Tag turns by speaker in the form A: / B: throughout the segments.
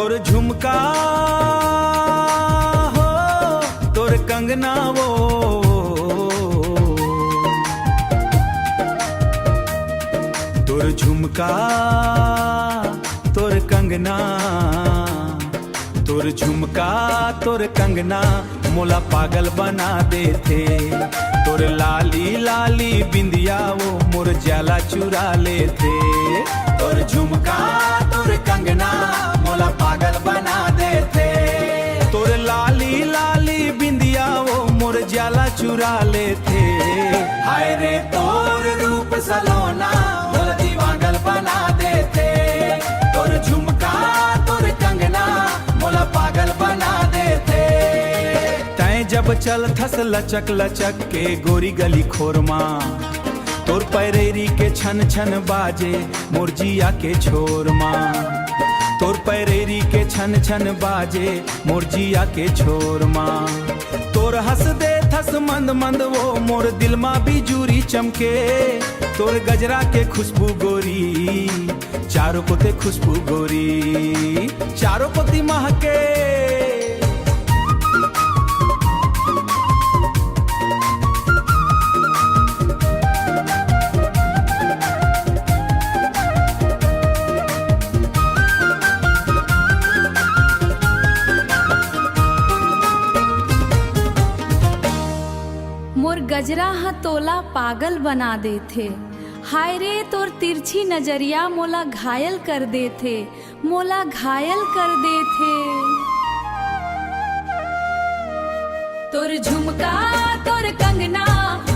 A: तोर झुमका हो तोर कंगना वो, तोर झुमका तोर कंगना, तोर झुमका तोर कंगना मोला पागल बना देथे। तोर लाली लाली बिंदिया वो मोर जाला चुरा लेथे। तोर झुमका तोर कंगना मोला पागल बना देथे। तोर लाली लाली बिंदिया वो मोर जाला चुरा लेथे। हाय रे तोर रूप सलोना मोला दीवागल बना देथे। तोर झुमका तोर कंगना मोला पागल बना देथे। तैं जब चल थस लचक लचक के गोरी गली खोरमा, तोर पैरेरी के छन छन बाजे मोर जिया के छोरमा। तोर पैरेरी के छन छन बाजे मोर जिया के छोरमा। तोर हंस दे थस मंद मंद वो मोर दिल मा बिजूरी चमके। तोर गजरा के खुशबू गोरी चारों कोते खुशबू गोरी चारों कोती महके।
B: मोर गजरा हा तोला पागल बना देथे। हाय रे तोर तिरछी नजरिया मोला घायल कर देथे, मोला घायल कर देथे। तोर झुमका तोर कंगना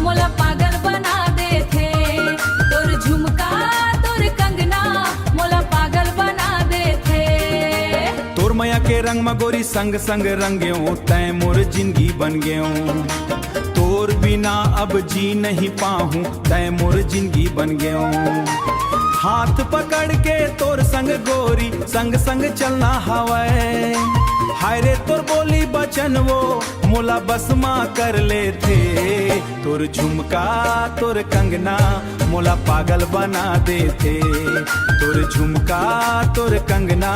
B: मोला पागल बना देथे। तोर झुमका तोर कंगना मोला पागल बना देथे।
A: तोर मया के रंग में गोरी संग संग रंग्यो तैं मोर जिंदगी बन गयो। तोर बिना अब जी नहीं पाहूं तैं मोर जिंदगी बन गयो। हाथ पकड़ के तोर संग गोरी संग संग चलना हवै। हाय रे तोर बोली बचन वो मोला बस माँ कर लेथे। तोर झुमका तोर कंगना मोला पागल बना देथे। तोर झुमका तोर कंगना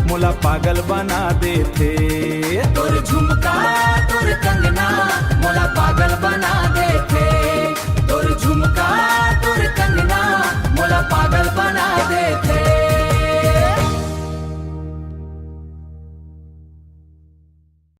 A: मोला पागल बना देथे। तोर झुमका तोर कंगना मोला पागल बना देथे। तोर झुमका तोर कंगना मोला पागल बना देथे।